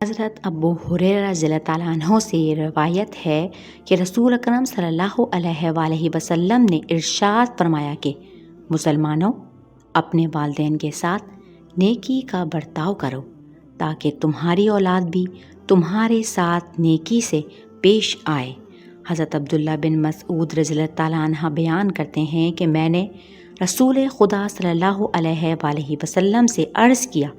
حضرت ابو ہریرہ رضی اللہ تعالیٰ عنہ سے یہ روایت ہے کہ رسول اکرم صلی اللہ علیہ وآلہ وسلم نے ارشاد فرمایا کہ مسلمانوں، اپنے والدین کے ساتھ نیکی کا برتاؤ کرو تاکہ تمہاری اولاد بھی تمہارے ساتھ نیکی سے پیش آئے۔ حضرت عبداللہ بن مسعود رضی اللہ تعالیٰ عنہ بیان کرتے ہیں کہ میں نے رسول خدا صلی اللہ علیہ وآلہ وسلم سے عرض کیا،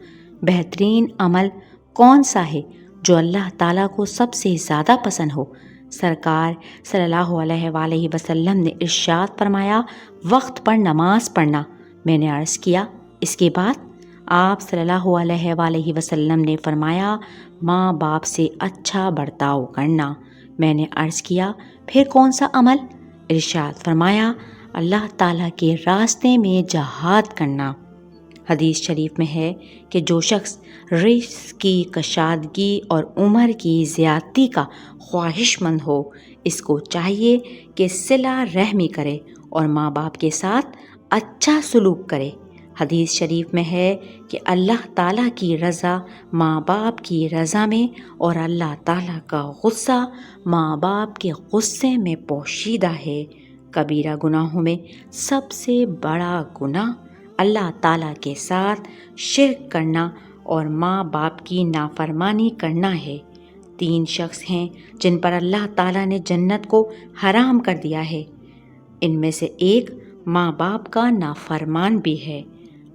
بہترین عمل کون سا ہے جو اللہ تعالیٰ کو سب سے زیادہ پسند ہو؟ سرکار صلی اللہ علیہ وآلہ وسلم نے ارشاد فرمایا، وقت پر نماز پڑھنا۔ میں نے عرض کیا، اس کے بعد؟ آپ صلی اللہ علیہ وآلہ وسلم نے فرمایا، ماں باپ سے اچھا برتاؤ کرنا۔ میں نے عرض کیا، پھر کون سا عمل؟ ارشاد فرمایا، اللہ تعالیٰ کے راستے میں جہاد کرنا۔ حدیث شریف میں ہے کہ جو شخص رزق کی کشادگی اور عمر کی زیادتی کا خواہش مند ہو، اس کو چاہیے کہ صلہ رحمی کرے اور ماں باپ کے ساتھ اچھا سلوک کرے۔ حدیث شریف میں ہے کہ اللہ تعالیٰ کی رضا ماں باپ کی رضا میں اور اللہ تعالیٰ کا غصہ ماں باپ کے غصے میں پوشیدہ ہے۔ کبیرہ گناہوں میں سب سے بڑا گناہ اللہ تعالیٰ کے ساتھ شرک کرنا اور ماں باپ کی نافرمانی کرنا ہے۔ 3 شخص ہیں جن پر اللہ تعالیٰ نے جنت کو حرام کر دیا ہے۔ ان میں سے ایک ماں باپ کا نافرمان بھی ہے۔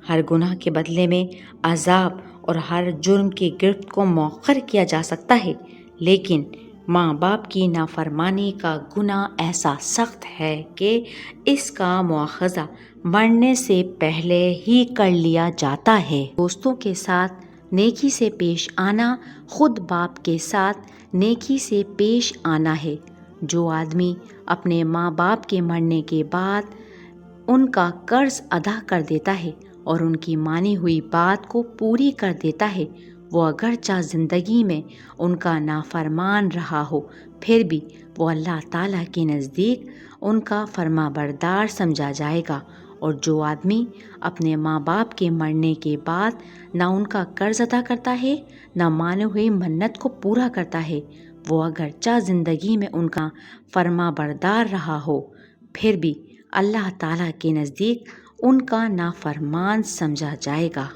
ہر گناہ کے بدلے میں عذاب اور ہر جرم کی گرفت کو مؤخر کیا جا سکتا ہے، لیکن ماں باپ کی نافرمانی کا گناہ ایسا سخت ہے کہ اس کا مواخذہ مرنے سے پہلے ہی کر لیا جاتا ہے۔ دوستوں کے ساتھ نیکی سے پیش آنا خود باپ کے ساتھ نیکی سے پیش آنا ہے۔ جو آدمی اپنے ماں باپ کے مرنے کے بعد ان کا قرض ادا کر دیتا ہے اور ان کی مانی ہوئی بات کو پوری کر دیتا ہے، وہ اگرچہ زندگی میں ان کا نافرمان رہا ہو، پھر بھی وہ اللہ تعالیٰ کے نزدیک ان کا فرما بردار سمجھا جائے گا۔ اور جو آدمی اپنے ماں باپ کے مرنے کے بعد نہ ان کا قرض ادا کرتا ہے، نہ مانی ہوئی منت کو پورا کرتا ہے، وہ اگرچہ زندگی میں ان کا فرما بردار رہا ہو، پھر بھی اللہ تعالیٰ کے نزدیک ان کا نافرمان سمجھا جائے گا۔